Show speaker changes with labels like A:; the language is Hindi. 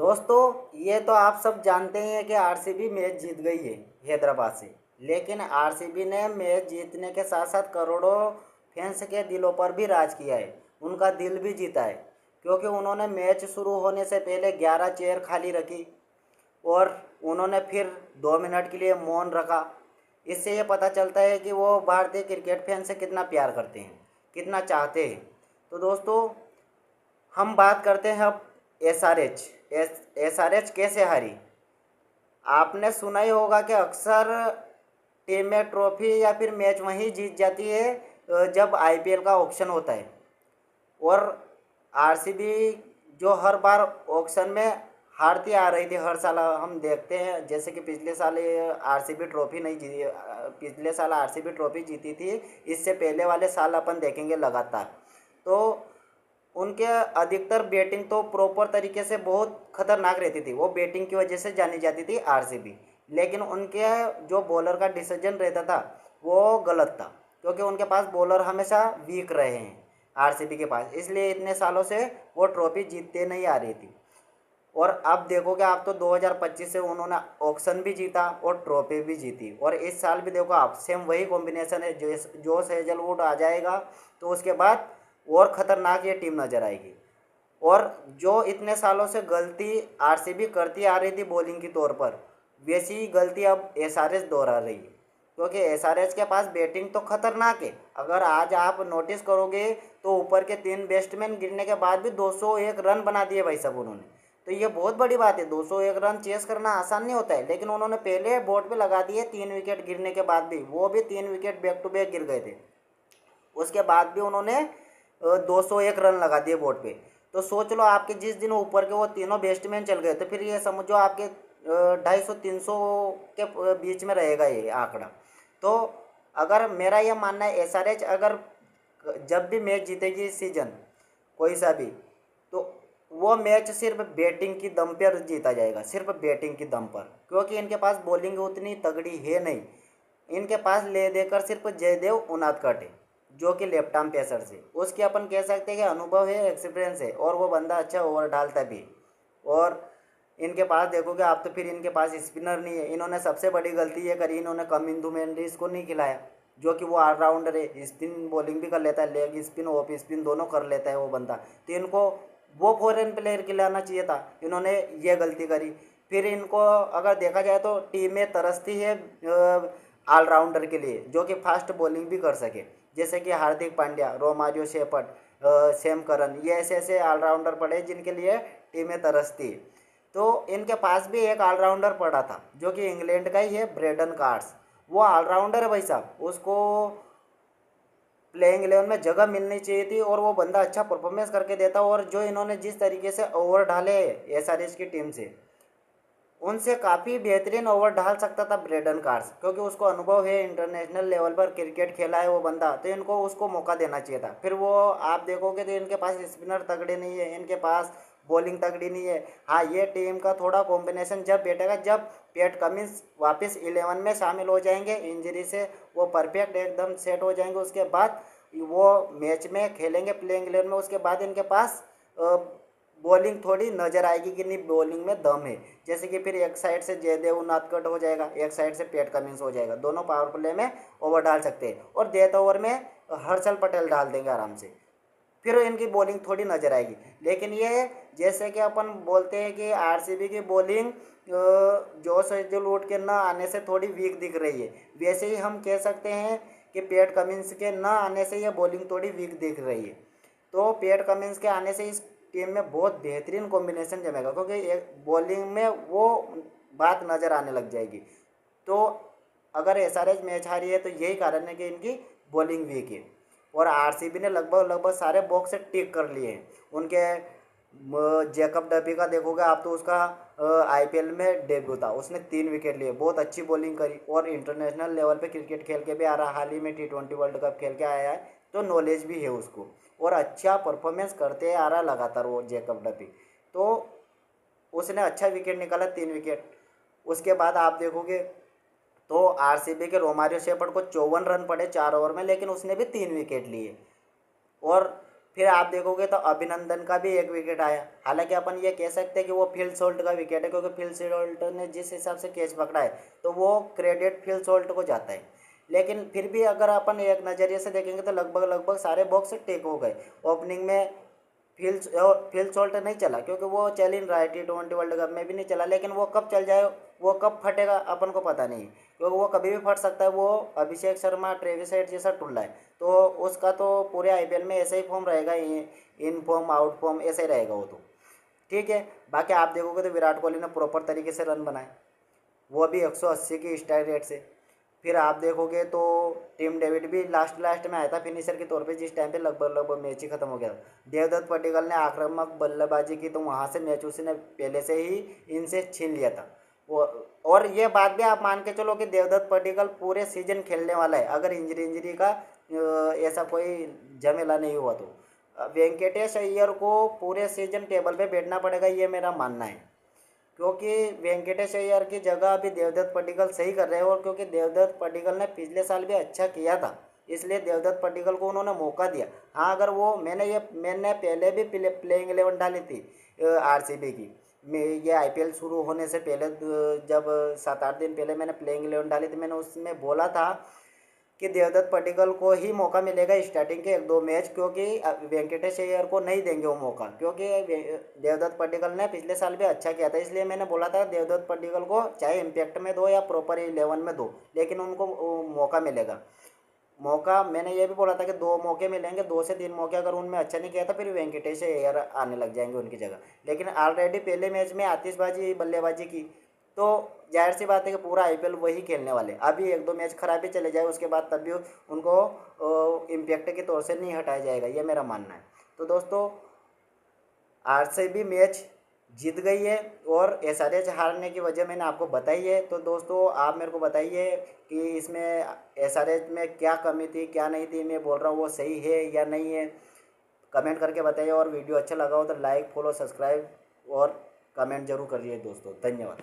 A: दोस्तों ये तो आप सब जानते ही हैं कि आरसीबी मैच जीत गई है हैदराबाद से। लेकिन आरसीबी ने मैच जीतने के साथ साथ करोड़ों फैंस के दिलों पर भी राज किया है। उनका दिल भी जीता है, क्योंकि उन्होंने मैच शुरू होने से पहले 11 चेयर खाली रखी और उन्होंने फिर 2 मिनट के लिए मौन रखा। इससे ये पता चलता है कि वो भारतीय क्रिकेट फैन से कितना प्यार करते हैं, कितना चाहते हैं। तो दोस्तों, हम बात करते हैं अब एसआरएच। एसआरएच कैसे हारी। आपने सुना ही होगा कि अक्सर टीम में ट्रॉफी या फिर मैच वहीं जीत जाती है जब आईपीएल का ऑक्शन होता है। और आरसीबी जो हर बार ऑक्शन में हारती आ रही थी, हर साल हम देखते हैं। जैसे कि पिछले साल आरसीबी ट्रॉफी नहीं जीती, पिछले साल आरसीबी ट्रॉफी जीती थी। इससे पहले वाले साल अपन देखेंगे लगातार। तो उनके अधिकतर बैटिंग तो प्रॉपर तरीके से बहुत खतरनाक रहती थी, वो बैटिंग की वजह से जानी जाती थी आरसीबी। लेकिन उनके जो बॉलर का डिसीजन रहता था वो गलत था, क्योंकि उनके पास बॉलर हमेशा वीक रहे हैं आरसीबी के पास, इसलिए इतने सालों से वो ट्रॉफी जीतते नहीं आ रही थी। और अब देखोगे आप तो 2025 से उन्होंने ऑक्शन भी जीता और ट्रॉफी भी जीती। और इस साल भी देखो आप, सेम वही कॉम्बिनेशन है। जोश हेजलवुड आ जाएगा तो उसके बाद और ख़तरनाक ये टीम नज़र आएगी। और जो इतने सालों से गलती आरसीबी करती आ रही थी बॉलिंग के तौर पर, वैसी ही गलती अब एसआरएच दोहरा रही है, क्योंकि एसआरएच के पास बैटिंग तो खतरनाक है। अगर आज आप नोटिस करोगे तो ऊपर के 3 बैट्समैन गिरने के बाद भी 201 रन बना दिए भाई साहब उन्होंने। तो ये बहुत बड़ी बात है। 201 रन चेस करना आसान नहीं होता है, लेकिन उन्होंने पहले बोर्ड पे लगा दिए 3 विकेट गिरने के बाद भी। वो भी 3 विकेट बैक टू बैक गिर गए थे, उसके बाद भी उन्होंने 201 रन लगा दिए बोर्ड पे। तो सोच लो, आपके जिस दिन ऊपर के वो तीनों बैट्समैन चल गए, तो फिर ये समझो आपके 250-300 के बीच में रहेगा ये आंकड़ा। तो अगर मेरा ये मानना है, एसआरएच अगर जब भी मैच जीतेगी इस सीजन कोई सा भी, तो वो मैच सिर्फ बैटिंग की दम पर जीता जाएगा, सिर्फ बैटिंग की दम पर। क्योंकि इनके पास बॉलिंग उतनी तगड़ी है नहीं। इनके पास ले देकर सिर्फ जयदेव उनादकट है, जो कि लेफ्ट आर्म पेसर से, उसके अपन कह सकते हैं कि अनुभव है, एक्सपीरियंस है, और वो बंदा अच्छा ओवर डालता भी। और इनके पास देखोगे आप तो फिर इनके पास स्पिनर नहीं है। इन्होंने सबसे बड़ी गलती ये करी, इन्होंने कमिंदू मेंडिस को नहीं खिलाया, जो कि वो ऑलराउंडर है, स्पिन बॉलिंग भी कर लेता है, लेग स्पिन ऑफ स्पिन दोनों कर लेता है वो बंदा। तो इनको वो फॉरेन प्लेयर खिलाना चाहिए था, इन्होंने ये गलती करी। फिर इनको अगर देखा जाए तो टीम में तरसती है ऑलराउंडर के लिए, जो कि फास्ट बॉलिंग भी कर सके, जैसे कि Hardik Pandya, Romario Shepherd, Sam Curran, ये ऐसे ऐसे ऑलराउंडर पड़े जिनके लिए टीमें तरसती है। तो इनके पास भी एक ऑलराउंडर पड़ा था, जो कि इंग्लैंड का ही है, ब्रेडन कार्ड्स। वो ऑलराउंडर है भाई साहब, उसको प्लेइंग 11 में जगह मिलनी चाहिए थी, और वो बंदा अच्छा परफॉर्मेंस करके देता। और जो इन्होंने जिस तरीके से ओवर ढाले एसआरएच की टीम से, उनसे काफ़ी बेहतरीन ओवर डाल सकता था ब्रेडन कार्स, क्योंकि उसको अनुभव है, इंटरनेशनल लेवल पर क्रिकेट खेला है वो बंदा। तो इनको उसको मौका देना चाहिए था। फिर वो आप देखोगे तो इनके पास स्पिनर तगड़े नहीं है, इनके पास बॉलिंग तगड़ी नहीं है। हाँ, ये टीम का थोड़ा कॉम्बिनेशन जब बैठेगा, जब पैट कमिंस वापस 11 में शामिल हो जाएंगे इंजरी से, वो परफेक्ट एकदम सेट हो जाएंगे, उसके बाद वो मैच में खेलेंगे प्लेइंग 11 में, उसके बाद इनके पास बॉलिंग थोड़ी नजर आएगी कि नहीं बॉलिंग में दम है। जैसे कि फिर एक साइड से जयदेव उनादकट हो जाएगा, एक साइड से पैट कमिंस हो जाएगा, दोनों पावर प्ले में ओवर डाल सकते हैं, और डेथ ओवर में हर्षल पटेल डाल देंगे आराम से। फिर इनकी बॉलिंग थोड़ी नजर आएगी। लेकिन ये जैसे कि अपन बोलते हैं कि आरसीबी की बॉलिंग जोश हेजलवुड के न आने से थोड़ी वीक दिख रही है, वैसे ही हम कह सकते हैं कि पैट कमिंस के न आने से ये बॉलिंग थोड़ी वीक दिख रही है। तो पैट कमिंस के आने से इस टीम में बहुत बेहतरीन कॉम्बिनेशन जमेगा, क्योंकि एक बॉलिंग में वो बात नज़र आने लग जाएगी। तो अगर एसआरएच मैच हारी है तो यही कारण है कि इनकी बॉलिंग वीक है। और आरसीबी ने लगभग लगभग सारे बॉक्स से टिक कर लिए हैं उनके। जैकब डबी का देखोगे आप तो उसका आईपीएल में डेब्यू था, उसने 3 विकेट लिए, बहुत अच्छी बॉलिंग करी, और इंटरनेशनल लेवल पे क्रिकेट खेल के भी आ रहा, हाल ही में T20 वर्ल्ड कप खेल के आया है, तो नॉलेज भी है उसको, और अच्छा परफॉर्मेंस करते आ रहा लगातार वो जैकब डबी। तो उसने अच्छा विकेट निकाला, 3 विकेट। उसके बाद आप देखोगे तो आरसीबी के रोमारियो शेफर्ड को 54 रन पड़े 4 ओवर में, लेकिन उसने भी 3 विकेट लिए। और फिर आप देखोगे तो अभिनंदन का भी एक विकेट आया। हालांकि अपन ये कह सकते हैं कि वो फिल सोल्ट का विकेट है, क्योंकि फिल सोल्ट ने जिस हिसाब से कैच पकड़ा है तो वो क्रेडिट फिल सोल्ट को जाता है। लेकिन फिर भी अगर अपन एक नज़रिए से देखेंगे तो लगभग लगभग सारे बॉक्स टेक हो गए। ओपनिंग में फिल सॉल्ट नहीं चला, क्योंकि वो चल इन रहा है T20 वर्ल्ड कप में भी नहीं चला, लेकिन वो कब चल जाए, वो कब फटेगा अपन को पता नहीं, क्योंकि वो कभी भी फट सकता है। वो अभिषेक शर्मा, ट्रेविस हेड जैसा टुल्ला है, तो उसका तो पूरे आईपीएल में ऐसे ही फॉर्म रहेगा, इन फॉर्म आउट फॉर्म ऐसे ही रहेगा वो तो। ठीक है, बाकी आप देखोगे तो विराट कोहली ने प्रॉपर तरीके से रन बनाए, वो भी 180 की स्ट्राइक रेट से। फिर आप देखोगे तो टीम डेविड भी लास्ट लास्ट में आया था फिनिशर के तौर पे, जिस टाइम पे लगभग लगभग मैच ही खत्म हो गया था। देवदत्त पडिक्कल ने आक्रामक बल्लेबाजी की, तो वहाँ से मैच उसने पहले से ही इनसे छीन लिया था वो। और ये बात भी आप मान के चलो कि देवदत्त पडिक्कल पूरे सीजन खेलने वाला है, अगर इंजरी का ऐसा कोई झमेला नहीं हुआ तो। वेंकटेश अय्यर को पूरे सीजन टेबल पे बैठना पड़ेगा, ये मेरा मानना है, क्योंकि वेंकटेश अय्यर की जगह अभी देवदत्त पडिक्कल सही कर रहे हैं। और क्योंकि देवदत्त पडिक्कल ने पिछले साल भी अच्छा किया था, इसलिए देवदत्त पडिक्कल को उन्होंने मौका दिया। हाँ, अगर वो मैंने पहले भी प्लेइंग 11 डाली थी आरसीबी की। मैं ये आईपीएल शुरू होने से पहले जब 7-8 दिन पहले मैंने प्लेइंग 11 डाली थी, मैंने उसमें बोला था कि देवदत्त पडिक्कल को ही मौका मिलेगा स्टार्टिंग के 1-2 मैच, क्योंकि वेंकटेश अय्यर को नहीं देंगे वो मौका, क्योंकि देवदत्त पडिक्कल ने पिछले साल भी अच्छा किया था। इसलिए मैंने बोला था देवदत्त पडिक्कल को चाहे इम्पैक्ट में दो या प्रॉपर 11 में दो, लेकिन उनको मौका मिलेगा। मौका मैंने ये भी बोला था कि 2 मौके मिलेंगे, 2 से 3 मौके, अगर उनमें अच्छा नहीं किया तो फिर वेंकटेश अय्यर आने लग जाएंगे उनकी जगह। लेकिन ऑलरेडी पहले मैच में आतिशबाजी बल्लेबाजी की, तो जाहिर सी बात है कि पूरा आईपीएल वही खेलने वाले। अभी 1-2 मैच खराब भी चले जाए उसके बाद तब भी उनको इम्पैक्ट के तौर से नहीं हटाया जाएगा, ये मेरा मानना है। तो दोस्तों, आरसीबी मैच जीत गई है और एसआरएच हारने की वजह मैंने आपको बताई है। तो दोस्तों, आप मेरे को बताइए कि इसमें एसआरएच में क्या कमी थी, क्या नहीं थी, मैं बोल रहा हूँ वो सही है या नहीं है, कमेंट करके बताइए। और वीडियो अच्छा लगा हो तो लाइक, फॉलो, सब्सक्राइब और कमेंट जरूर करिए दोस्तों। धन्यवाद।